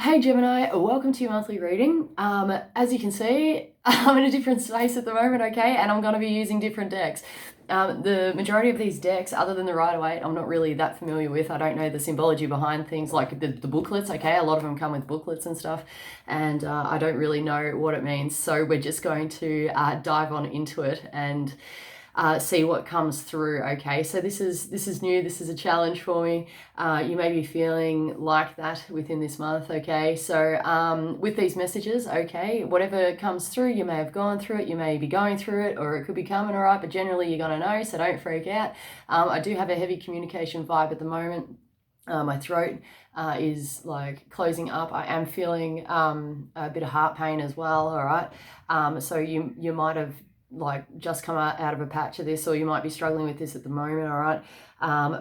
Hey Gemini, welcome to your monthly reading. As you can see, I'm in a different space at the moment, okay, and I'm going to be using different decks. The majority of these decks, other than the Rider-Waite, I'm not really that familiar with. I don't know the symbology behind things like the booklets, okay? A lot of them come with booklets and stuff, and I don't really know what it means. So we're just going to dive on into it and see what comes through. Okay, so this is new. This is a challenge for me. You may be feeling like that within this month. Okay, so with these messages, okay, whatever comes through, you may have gone through it, you may be going through it, or it could be coming. All right, but generally you're gonna know, so don't freak out. I do have a heavy communication vibe at the moment. My throat is like closing up. I am feeling a bit of heart pain as well. All right, so you might have like just come out of a patch of this, or you might be struggling with this at the moment. All right,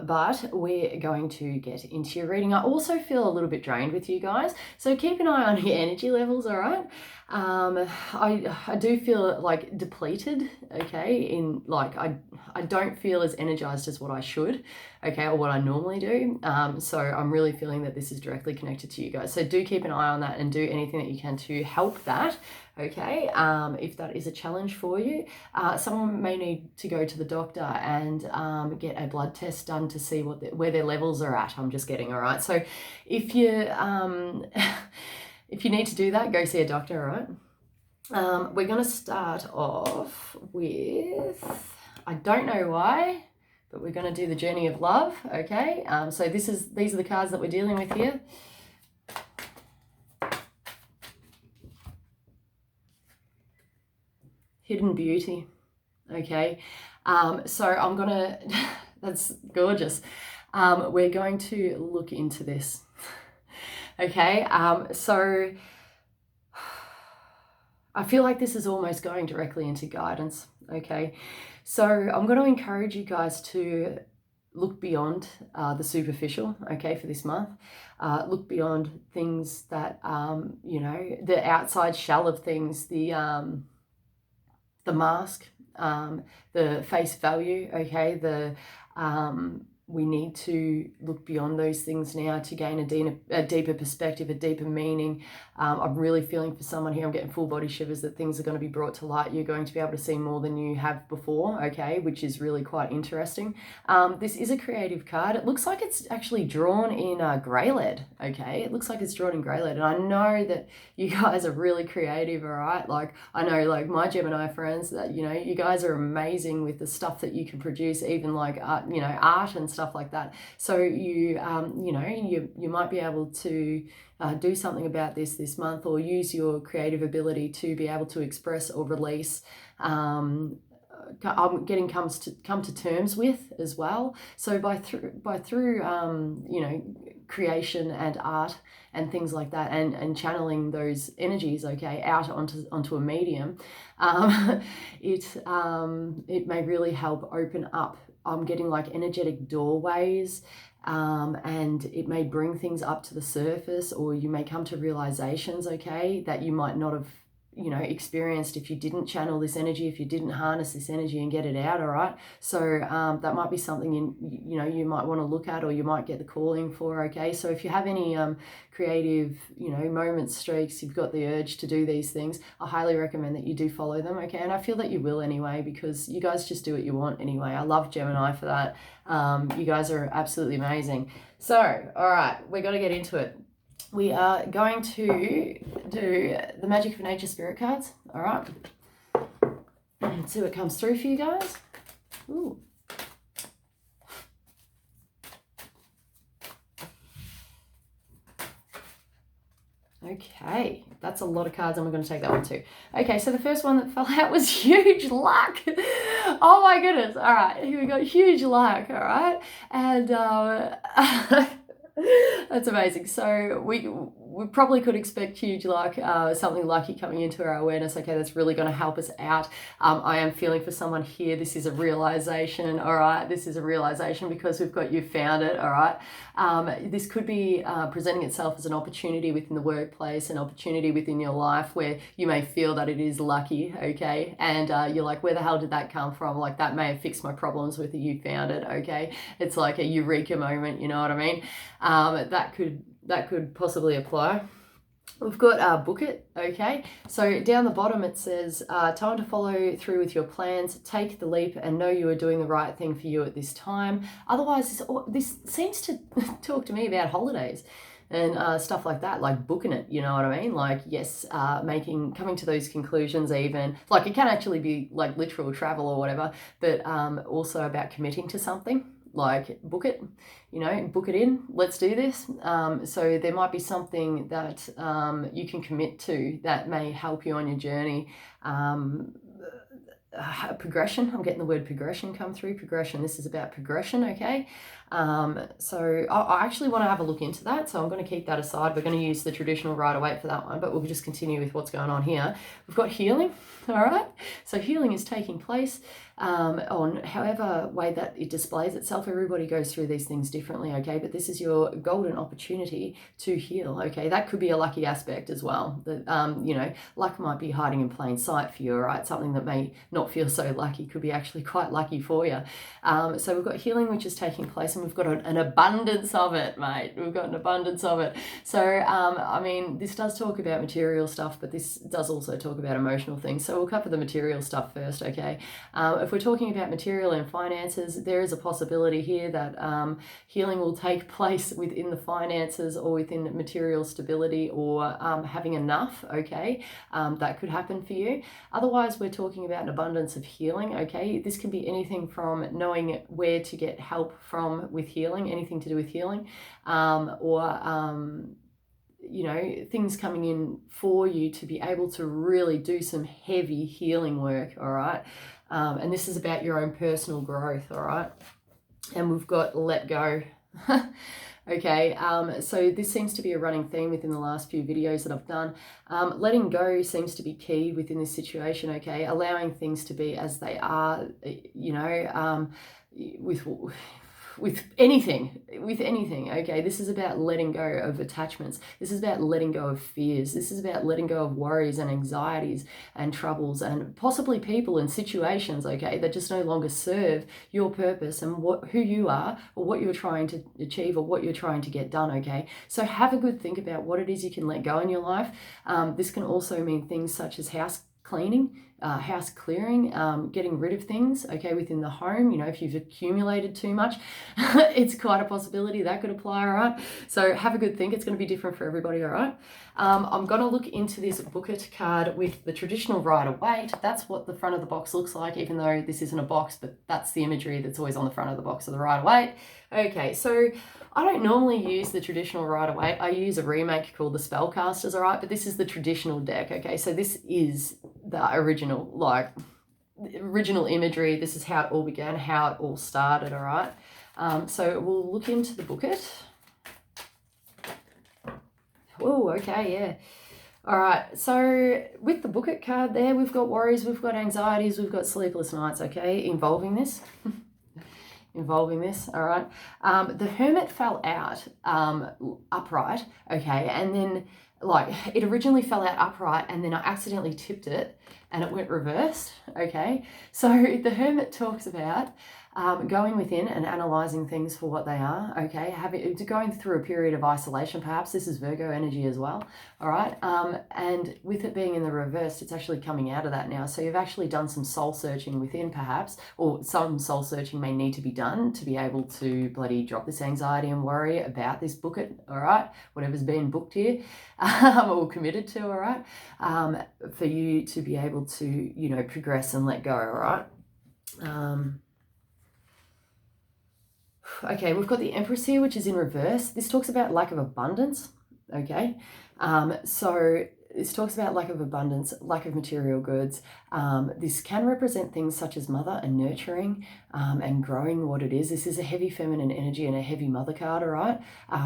but we're going to get into your reading. I also feel a little bit drained with you guys, so keep an eye on your energy levels. All right, I do feel like depleted, okay, in like I don't feel as energized as what I should, okay, or what I normally do. So I'm really feeling that this is directly connected to you guys, so do keep an eye on that and do anything that you can to help that, okay. If that is a challenge for you, someone may need to go to the doctor and get a blood test done to see where their levels are at. I'm just getting, all right, so if you if you need to do that, go see a doctor. All right, we're going to start off with, I don't know why, but we're going to do the journey of love. Okay, so these are the cards that we're dealing with here. Hidden beauty. Okay, so I'm gonna that's gorgeous. We're going to look into this. Okay, so I feel like this is almost going directly into guidance. Okay, so I'm going to encourage you guys to look beyond the superficial, okay, for this month. Look beyond things that, you know, the outside shell of things, the mask, the face value, okay, we need to look beyond those things now to gain a deeper perspective, a deeper meaning. I'm really feeling for someone here, I'm getting full body shivers, that things are going to be brought to light. You're going to be able to see more than you have before, okay, which is really quite interesting. This is a creative card. It looks like it's actually drawn in grey lead, okay. It looks like it's drawn in grey lead, and I know that you guys are really creative, all right. Like, I know, like, my Gemini friends, that, you know, you guys are amazing with the stuff that you can produce, even like art, you know, art and stuff like that. So you know, you might be able to do something about this month, or use your creative ability to be able to express or release. I'm getting come to terms with as well. So by through you know, creation and art and things like that, and channeling those energies, okay, out onto a medium, it may really help open up. I'm getting like energetic doorways, and it may bring things up to the surface, or you may come to realizations, okay, that you might not have, you know, experienced if you didn't channel this energy, if you didn't harness this energy and get it out. All right, so that might be something you know, you might want to look at, or you might get the calling for, okay. So if you have any creative, you know, moments, streaks, you've got the urge to do these things, I highly recommend that you do follow them, okay. And I feel that you will anyway, because you guys just do what you want anyway. I love Gemini for that. You guys are absolutely amazing. So all right, we're going to get into it. We are going to do the Magic of Nature Spirit cards, all right? Let's see what comes through for you guys. Ooh. Okay, that's a lot of cards, and we're going to take that one too. Okay, so the first one that fell out was huge luck. Oh my goodness. All right, here we go, huge luck, all right? And that's amazing. So we probably could expect huge luck, something lucky coming into our awareness. Okay, that's really going to help us out. I am feeling for someone here, this is a realization, all right? This is a realization because we've got you found it, all right? This could be presenting itself as an opportunity within the workplace, an opportunity within your life where you may feel that it is lucky, okay? And you're like, where the hell did that come from? Like, that may have fixed my problems with it, you found it, okay? It's like a eureka moment, you know what I mean? That could possibly apply. We've got book it, okay? So down the bottom it says, time to follow through with your plans, take the leap and know you are doing the right thing for you at this time. Otherwise, this seems to talk to me about holidays and stuff like that, like booking it, you know what I mean? Like, yes, coming to those conclusions even, like it can actually be like literal travel or whatever, but also about committing to something. Like book it, you know, book it in, let's do this. So there might be something that you can commit to that may help you on your journey. Progression, I'm getting the word progression come through. Progression, this is about progression, okay? So I actually want to have a look into that, so I'm going to keep that aside. We're going to use the traditional Rider-Waite for that one, but we'll just continue with what's going on here. We've got healing, all right? So healing is taking place on however way that it displays itself. Everybody goes through these things differently, okay? But this is your golden opportunity to heal, okay? That could be a lucky aspect as well. That you know, luck might be hiding in plain sight for you, all right? Something that may not feel so lucky could be actually quite lucky for you. So we've got healing, which is taking place, and we've got an abundance of it, mate. We've got an abundance of it. So, I mean, this does talk about material stuff, but this does also talk about emotional things. So we'll cover the material stuff first, okay? If we're talking about material and finances, there is a possibility here that healing will take place within the finances or within material stability or having enough, okay? That could happen for you. Otherwise, we're talking about an abundance of healing, okay? This can be anything from knowing where to get help from with healing, anything to do with healing, or you know, things coming in for you to be able to really do some heavy healing work, all right? And this is about your own personal growth, all right? And we've got let go. Okay, so this seems to be a running theme within the last few videos that I've done. Letting go seems to be key within this situation, okay? Allowing things to be as they are, you know, with anything, okay? This is about letting go of attachments. This is about letting go of fears. This is about letting go of worries and anxieties and troubles and possibly people and situations, okay, that just no longer serve your purpose and who you are or what you're trying to achieve or what you're trying to get done, okay? So have a good think about what it is you can let go in your life. This can also mean things such as house cleaning, house clearing, getting rid of things, okay, within the home. You know, if you've accumulated too much, it's quite a possibility that could apply, all right? So have a good think. It's going to be different for everybody, all right? I'm going to look into this book it card with the traditional Rider-Waite. That's what the front of the box looks like, even though this isn't a box, but that's the imagery that's always on the front of the box of the Rider-Waite. Okay, so I don't normally use the traditional Rider-Waite. I use a remake called the Spellcasters, all right? But this is the traditional deck, okay? So this is the original, like, original imagery. This is how it all began, how it all started, all right? So we'll look into the booklet. Oh, okay, yeah. All right, so with the booklet card there, we've got worries, we've got anxieties, we've got sleepless nights, okay, involving this. All right. The Hermit fell out upright, okay, and then like it originally fell out upright and then I accidentally tipped it and it went reversed, okay? So the Hermit talks about going within and analysing things for what they are, okay? Going through a period of isolation, perhaps. This is Virgo energy as well, all right? And with it being in the reverse, it's actually coming out of that now. So you've actually done some soul searching within, perhaps, or some soul searching may need to be done to be able to bloody drop this anxiety and worry about this book it, all right? Whatever's been booked here or committed to, all right? For you to be able to, you know, progress and let go, all right? Okay, we've got the Empress here, which is in reverse. This talks about lack of abundance, okay? So this talks about lack of abundance, lack of material goods. This can represent things such as mother and nurturing and growing what it is. This is a heavy feminine energy and a heavy mother card, all right?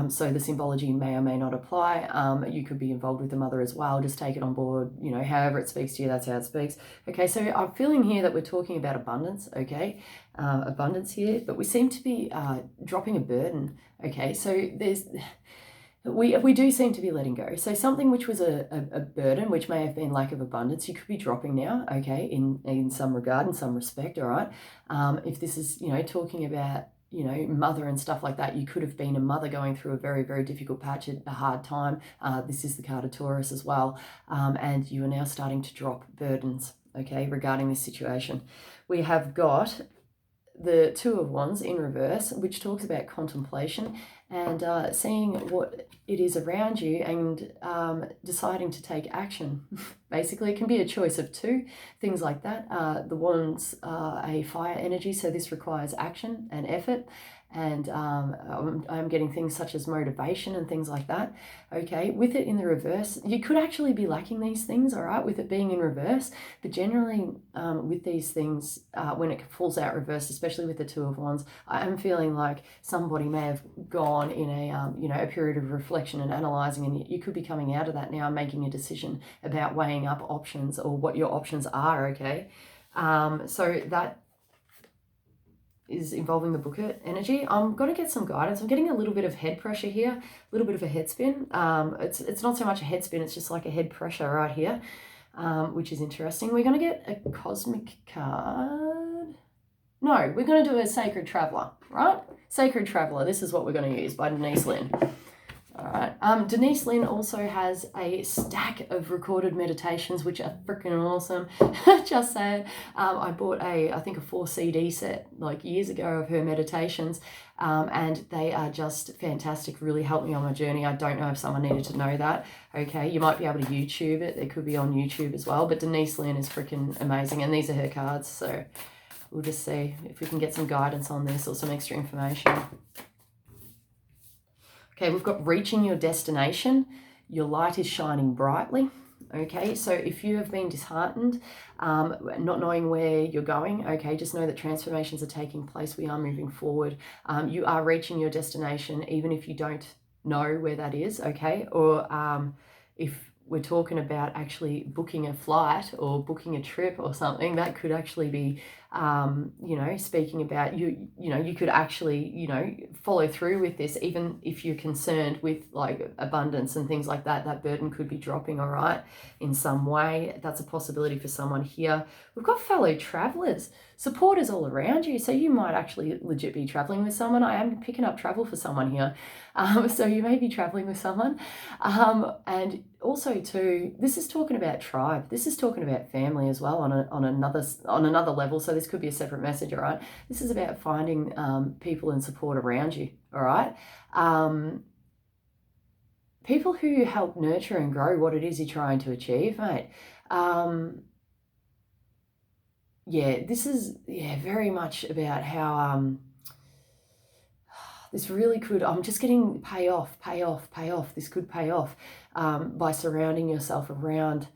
So the symbology may or may not apply. You could be involved with the mother as well. Just take it on board, you know, however it speaks to you, that's how it speaks. Okay, so I'm feeling here that we're talking about abundance, okay? Abundance here, but we seem to be dropping a burden, okay? So we do seem to be letting go. So something which was a burden, which may have been lack of abundance, you could be dropping now, okay, in some regard, in some respect, all right? If this is, you know, talking about, mother and stuff like that. You could have been a mother going through a very, very difficult patch, a hard time. This is the card of Taurus as well. And you are now starting to drop burdens, okay, regarding this situation. We have got the Two of Wands in reverse, which talks about contemplation and seeing what it is around you and deciding to take action. Basically, it can be a choice of two, things like that. The Wands are a fire energy, so this requires action and effort. And I'm getting things such as motivation and things like that. Okay, with it in the reverse, you could actually be lacking these things, all right, with it being in reverse. But generally, with these things, when it falls out reversed, especially with the Two of Wands, I am feeling like somebody may have gone in a period of reflection and analysing, and you could be coming out of that now, making a decision about weighing up options or what your options are, okay? So that is involving the Booker energy. I'm going to get some guidance. I'm getting a little bit of head pressure here, a little bit of a head spin. It's not so much a head spin, it's just like a head pressure right here, which is interesting. We're going to get a cosmic card. No, we're going to do a Sacred Traveller, right? Sacred Traveller. This is what we're going to use by Denise Lynn. All right. Denise Lynn also has a stack of recorded meditations, which are freaking awesome. Just saying. I bought I think a 4 CD set like years ago of her meditations, and they are just fantastic. Really helped me on my journey. I don't know if someone needed to know that. Okay, you might be able to YouTube it. It could be on YouTube as well. But Denise Lynn is freaking amazing, and these are her cards. So we'll just see if we can get some guidance on this or some extra information. Okay, we've got reaching your destination. Your light is shining brightly. Okay, so if you have been disheartened, not knowing where you're going, okay, just know that transformations are taking place. We are moving forward. You are reaching your destination, even if you don't know where that is, okay? Or if we're talking about actually booking a flight or booking a trip or something, that could actually be, speaking about you could actually, follow through with this, even if you're concerned with like abundance and things like that. That burden could be dropping, all right, in some way. That's a possibility for someone here. We've got fellow travelers, supporters all around you. So you might actually legit be traveling with someone. I am picking up travel for someone here. So you may be traveling with someone. And also too, this is talking about tribe. This is talking about family as well on another level. So this could be a separate message, all right? This is about finding people and support around you, all right? People who help nurture and grow what it is you're trying to achieve, mate. This is very much about how this really could, I'm just getting pay off. This could pay off by surrounding yourself around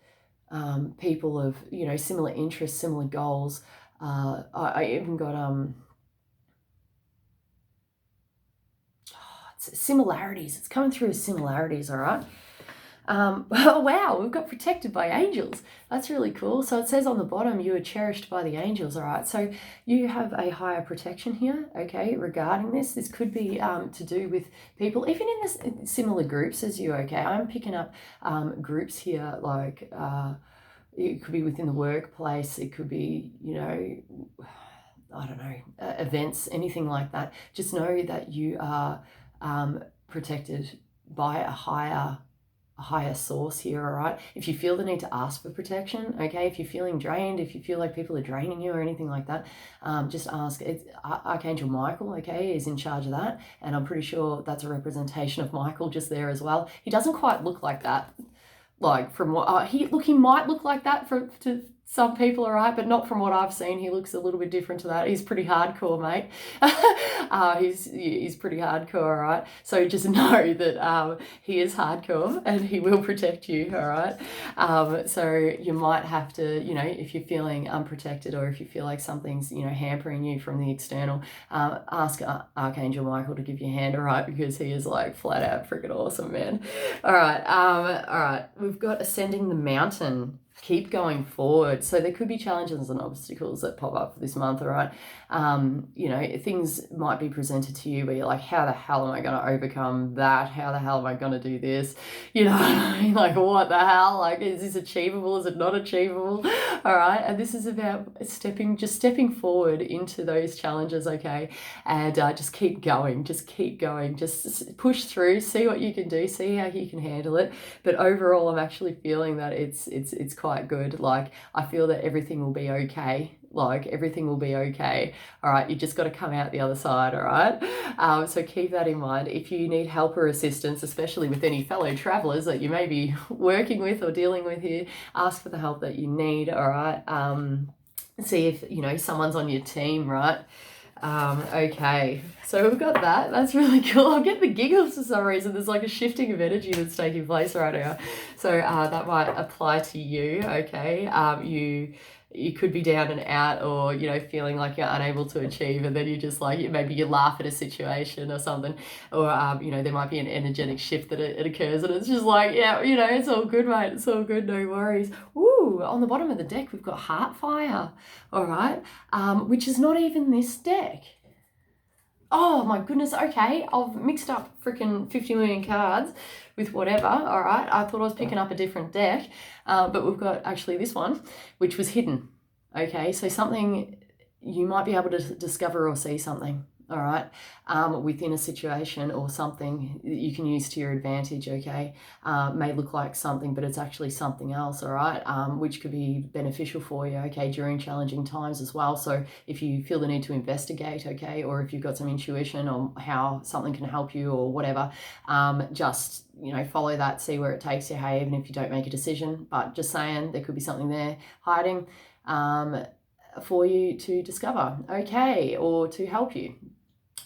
people of, similar interests, similar goals. I even got similarities. It's coming through as similarities, all right? Wow, we've got protected by angels. That's really cool. So it says on the bottom, you are cherished by the angels, all right? So you have a higher protection here, okay, regarding this. This could be to do with people, even in this similar groups as you, okay? I'm picking up groups here, like it could be within the workplace. It could be, I don't know, events, anything like that. Just know that you are protected by a higher source here, all right? If you feel the need to ask for protection, okay, if you're feeling drained, if you feel like people are draining you or anything like that, just ask. It's Archangel Michael, okay, is in charge of that, and I'm pretty sure that's a representation of Michael just there as well. He doesn't quite look like that, like from what he might look like that to some people, all right, but not from what I've seen. He looks a little bit different to that. He's pretty hardcore, mate. He's pretty hardcore, all right? So just know that he is hardcore and he will protect you, all right? So you might have to, if you're feeling unprotected or if you feel like something's, hampering you from the external, ask Archangel Michael to give you a hand, all right? Because he is like flat out freaking awesome, man. All right. We've got Ascending the Mountain. keep going forward. So there could be challenges and obstacles that pop up this month, all right? You know, things might be presented to you where you're like, how the hell am I going to overcome that? How the hell am I going to do this? You know what I mean? Like, what the hell? Like, is this achievable? Is it not achievable? All right. And this is about stepping forward into those challenges, okay? And just keep going, just push through, see what you can do, see how you can handle it. But overall, I'm actually feeling that it's quite good. Like, I feel that everything will be okay. Like, everything will be okay. All right, you just got to come out the other side. All right, so keep that in mind. If you need help or assistance, especially with any fellow travelers that you may be working with or dealing with here, ask for the help that you need. All right, see if, you know, someone's on your team, right? Okay, so we've got that. That's really cool. I'm getting the giggles for some reason. There's like a shifting of energy that's taking place right now. So that might apply to you, okay? You could be down and out, or, you know, feeling like you're unable to achieve, and then you just like, maybe you laugh at a situation or something, or you know, there might be an energetic shift that it occurs, and it's just like, yeah, you know, it's all good, mate, it's all good, no worries. Ooh, on the bottom of the deck we've got Heartfire, all right, which is not even this deck. Oh my goodness, okay, I've mixed up freaking 50 million cards with whatever, all right. I thought I was picking up a different deck, but we've got actually this one, which was hidden, okay. So something, you might be able to discover or see something, all right, within a situation, or something that you can use to your advantage, okay. May look like something, but it's actually something else, all right, which could be beneficial for you, okay, during challenging times as well. So if you feel the need to investigate, okay, or if you've got some intuition on how something can help you or whatever, just, you know, follow that, see where it takes you, hey, even if you don't make a decision. But just saying, there could be something there hiding for you to discover, okay, or to help you.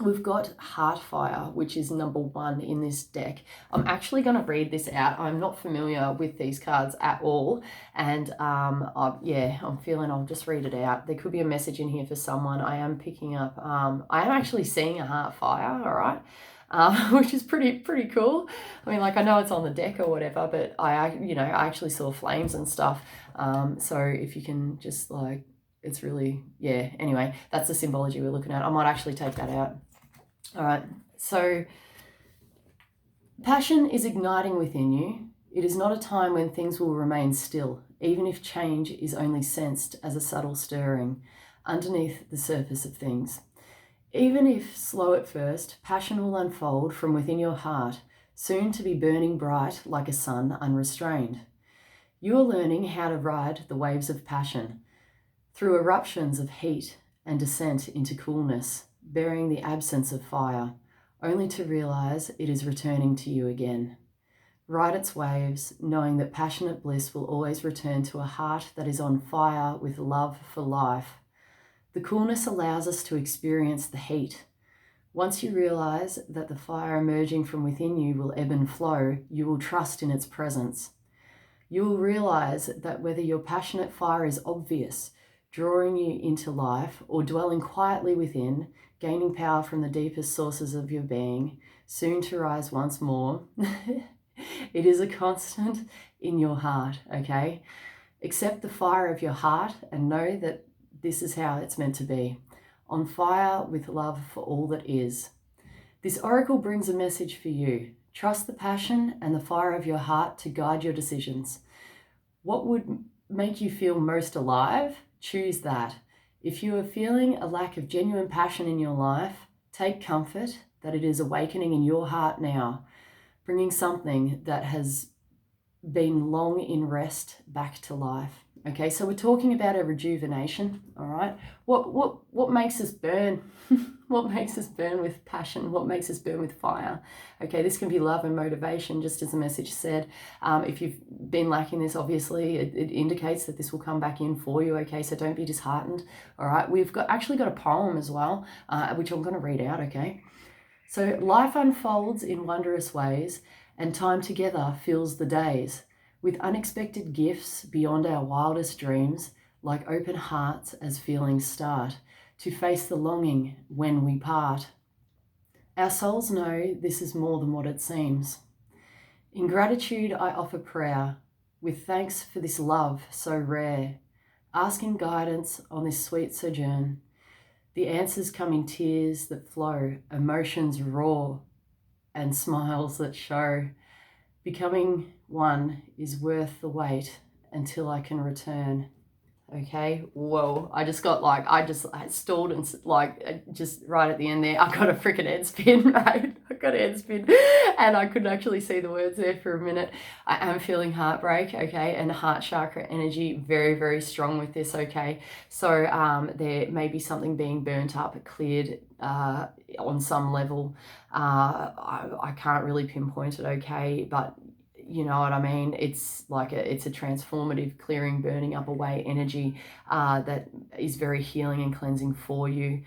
We've got Heartfire, which is number 1 in this deck. I'm actually going to read this out. I'm not familiar with these cards at all. And I'm feeling I'll just read it out. There could be a message in here for someone. I am picking up, I am actually seeing a Heartfire, all right? Which is pretty cool. I mean, like, I know it's on the deck or whatever, but I actually saw flames and stuff. So if you can just like, it's really, yeah, anyway, that's the symbology we're looking at. I might actually take that out. All right, so passion is igniting within you. It is not a time when things will remain still, even if change is only sensed as a subtle stirring underneath the surface of things. Even if slow at first, passion will unfold from within your heart, soon to be burning bright like a sun unrestrained. You are learning how to ride the waves of passion through eruptions of heat and descent into coolness, bearing the absence of fire, only to realize it is returning to you again. Ride its waves, knowing that passionate bliss will always return to a heart that is on fire with love for life. The coolness allows us to experience the heat. Once you realize that the fire emerging from within you will ebb and flow, you will trust in its presence. You will realize that whether your passionate fire is obvious, drawing you into life, or dwelling quietly within, gaining power from the deepest sources of your being, soon to rise once more, it is a constant in your heart, okay? Accept the fire of your heart and know that this is how it's meant to be, on fire with love for all that is. This oracle brings a message for you. Trust the passion and the fire of your heart to guide your decisions. What would make you feel most alive? Choose that. If you are feeling a lack of genuine passion in your life, take comfort that it is awakening in your heart now, bringing something that has been long in rest back to life. Okay, so we're talking about a rejuvenation, all right? What makes us burn? What makes us burn with passion? What makes us burn with fire? Okay, this can be love and motivation, just as the message said. If you've been lacking this, obviously, it indicates that this will come back in for you, okay? So don't be disheartened, all right? We've actually got a poem as well, which I'm going to read out, okay? So life unfolds in wondrous ways, and time together fills the days with unexpected gifts beyond our wildest dreams, like open hearts as feelings start to face the longing when we part. Our souls know this is more than what it seems. In gratitude, I offer prayer. with thanks for this love so rare, asking guidance on this sweet sojourn. The answers come in tears that flow, emotions raw, and smiles that show. Becoming one is worth the wait until I can return. Okay, whoa, I stalled and just right at the end there, I got a freaking head spin, right? I got a head spin and I couldn't actually see the words there for a minute. I am feeling heartbreak, okay, and heart chakra energy very, very strong with this, okay? So there may be something being burnt up, cleared on some level. I can't really pinpoint it, okay, but you know what I mean? It's like it's a transformative clearing, burning up away energy that is very healing and cleansing for you.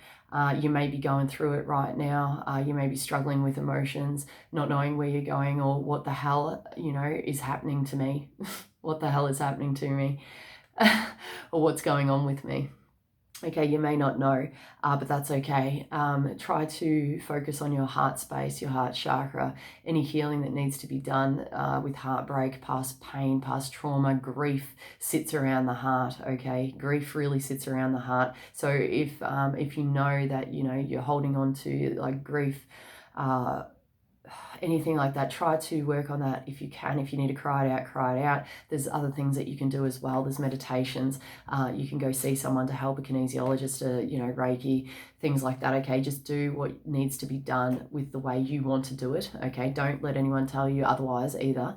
You may be going through it right now. You may be struggling with emotions, not knowing where you're going or what the hell, is happening to me. What the hell is happening to me or what's going on with me. Okay, you may not know, but that's okay. Try to focus on your heart space, your heart chakra, any healing that needs to be done with heartbreak, past pain, past trauma, grief sits around the heart, okay? Grief really sits around the heart. So if you know that, you're holding on to like grief, anything like that, try to work on that if you can. If you need to cry it out. There's other things that you can do as well. There's meditations. You can go see someone to help, a kinesiologist, Reiki, things like that. Okay, just do what needs to be done with the way you want to do it. Okay, don't let anyone tell you otherwise either.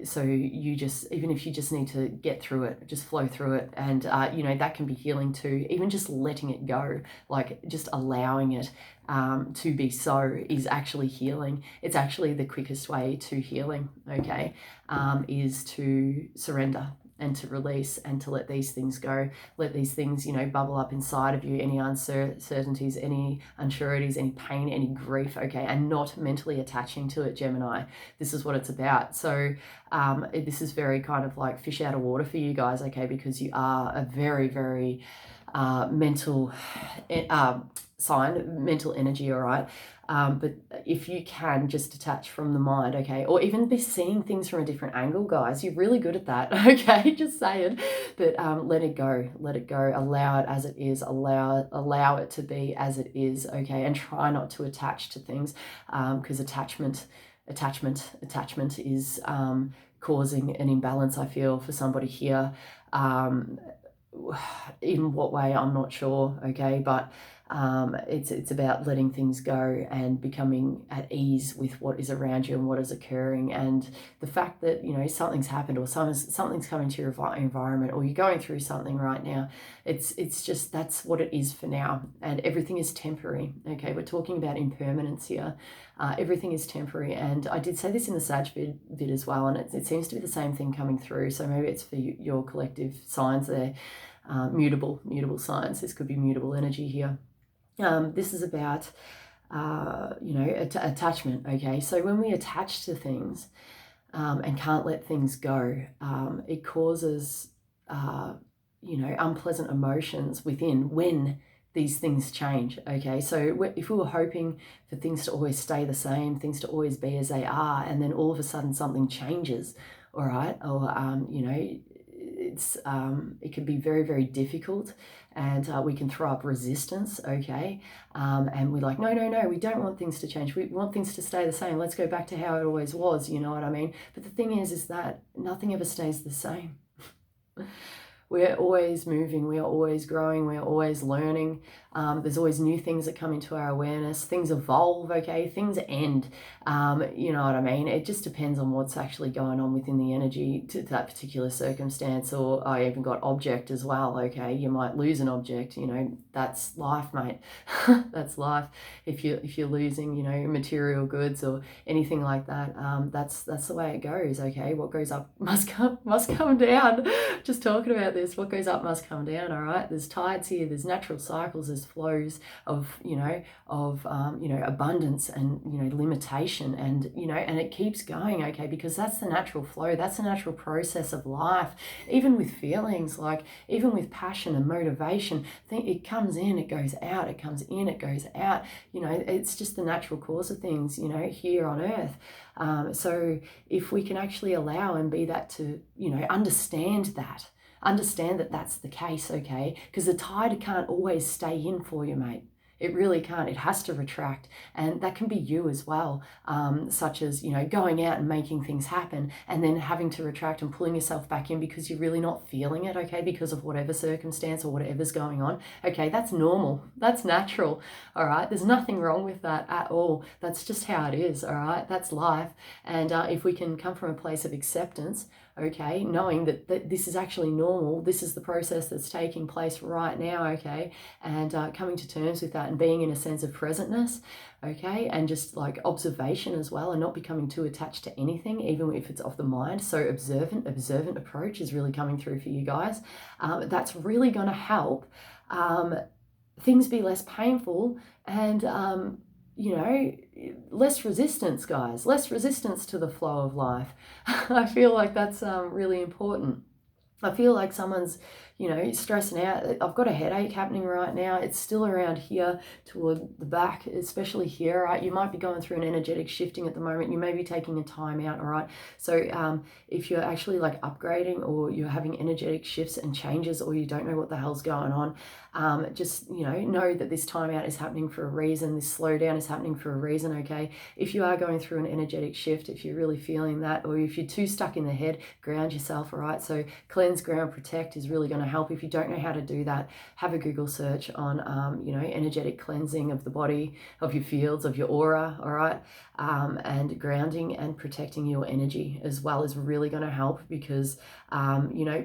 So you just, even if you just need to get through it, just flow through it. And, that can be healing too. Even just letting it go, like just allowing it to be so is actually healing. It's actually the quickest way to healing, okay, is to surrender and to release and to let these things go. Let these things, bubble up inside of you, any uncertainties, any unsureties, any pain, any grief, okay, and not mentally attaching to it, Gemini. This is what it's about. So this is very kind of like fish out of water for you guys, okay, because you are a very, very mental sign, mental energy, all right? But if you can just detach from the mind, okay, or even be seeing things from a different angle, guys, you're really good at that, okay, just saying. But let it go, allow it as it is, allow it to be as it is, okay, and try not to attach to things, because attachment is causing an imbalance, I feel, for somebody here. In what way, I'm not sure, okay, but it's about letting things go and becoming at ease with what is around you and what is occurring, and the fact that something's happened or something's coming to your environment, or you're going through something right now. It's just, that's what it is for now, and everything is temporary, okay? We're talking about impermanence here. Everything is temporary, and I did say this in the Sag vid as well, and it seems to be the same thing coming through. So maybe it's for your collective signs there. Mutable signs. This could be mutable energy here. This is about, attachment, okay? So when we attach to things and can't let things go, it causes, unpleasant emotions within when these things change, okay? So if we were hoping for things to always stay the same, things to always be as they are, and then all of a sudden something changes, all right? Or, it can be very, very difficult, and we can throw up resistance, okay? And we're like, no, we don't want things to change. We want things to stay the same. Let's go back to how it always was, you know what I mean? But the thing is that nothing ever stays the same. We're always moving, we are always growing, we are always learning. There's always new things that come into our awareness. Things evolve, okay? Things end, you know what I mean? It just depends on what's actually going on within the energy to that particular circumstance. Or I even got object as well, okay? You might lose an object, that's life, mate. That's life. If you're losing, material goods or anything like that, that's the way it goes, okay? What goes up must come down. Just talking about this. noticed, what goes up must come down, all right? There's tides here, there's natural cycles, there's flows of, abundance and, limitation and, and it keeps going, okay? Because that's the natural flow, that's the natural process of life. Even with feelings, like even with passion and motivation, it comes in, it goes out, it comes in, it goes out. It's just the natural course of things, here on earth. So if we can actually allow and be that to, understand that that's the case, okay? Because the tide can't always stay in for you, mate. It really can't. It has to retract. And that can be you as well, such as, going out and making things happen and then having to retract and pulling yourself back in because you're really not feeling it, okay, because of whatever circumstance or whatever's going on. Okay, that's normal. That's natural, all right? There's nothing wrong with that at all. That's just how it is, all right? That's life. And if we can come from a place of acceptance, okay, knowing that this is actually normal, this is the process that's taking place right now, okay, and coming to terms with that and being in a sense of presentness, okay, and just like observation as well and not becoming too attached to anything, even if it's off the mind. So observant approach is really coming through for you guys. That's really going to help things be less painful and less resistance, guys, less resistance to the flow of life. I feel like that's really important. I feel like someone's, stressing out. I've got a headache happening right now. It's still around here toward the back, especially here, right? You might be going through an energetic shifting at the moment. You may be taking a time out, all right? So if you're actually like upgrading or you're having energetic shifts and changes or you don't know what the hell's going on, just, know that this time out is happening for a reason. This slowdown is happening for a reason, okay? If you are going through an energetic shift, if you're really feeling that, or if you're too stuck in the head, ground yourself, all right? So cleanse, ground, protect is really going to help. If you don't know how to do that, have a Google search on, energetic cleansing of the body, of your fields, of your aura, all right? And grounding and protecting your energy as well is really going to help because,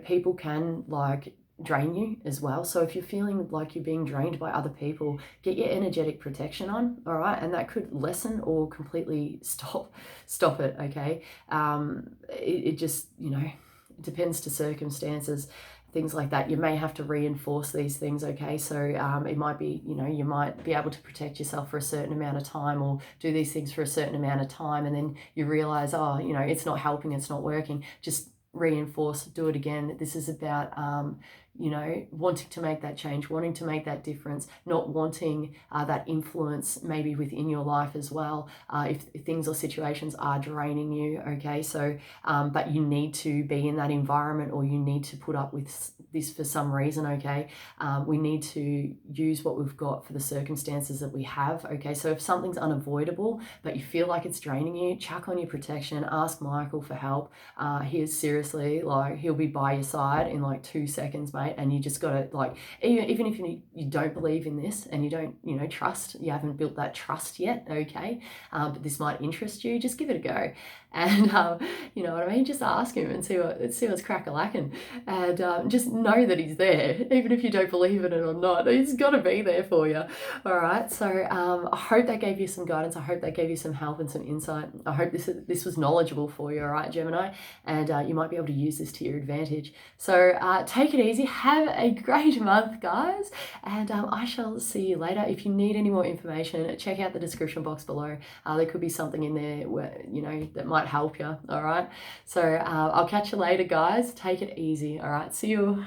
people can like drain you as well. So if you're feeling like you're being drained by other people, get your energetic protection on, all right? And that could lessen or completely stop it, okay? It just, it depends to circumstances, things like that. You may have to reinforce these things, okay? So it might be, you might be able to protect yourself for a certain amount of time or do these things for a certain amount of time and then you realize, it's not helping, it's not working. Just reinforce, do it again. This is about wanting to make that change, wanting to make that difference, not wanting that influence maybe within your life as well, if things or situations are draining you, okay? So but you need to be in that environment or you need to put up with this for some reason, okay? We need to use what we've got for the circumstances that we have, okay? So if something's unavoidable but you feel like it's draining you, chuck on your protection, ask Michael for help. He's seriously, like, he'll be by your side in like 2 seconds, mate. And you just gotta, like, even if you don't believe in this and you don't, trust, you haven't built that trust yet, okay? But this might interest you, just give it a go. And you know what I mean? Just ask him and see what's crack-a-lacking. And just know that he's there, even if you don't believe in it or not. He's got to be there for you. All right. So I hope that gave you some guidance. I hope that gave you some help and some insight. I hope this was knowledgeable for you. All right, Gemini, and you might be able to use this to your advantage. So take it easy. Have a great month, guys, and I shall see you later. If you need any more information, check out the description box below. There could be something in there where that might help you. All right. So I'll catch you later, guys. Take it easy. All right. See you.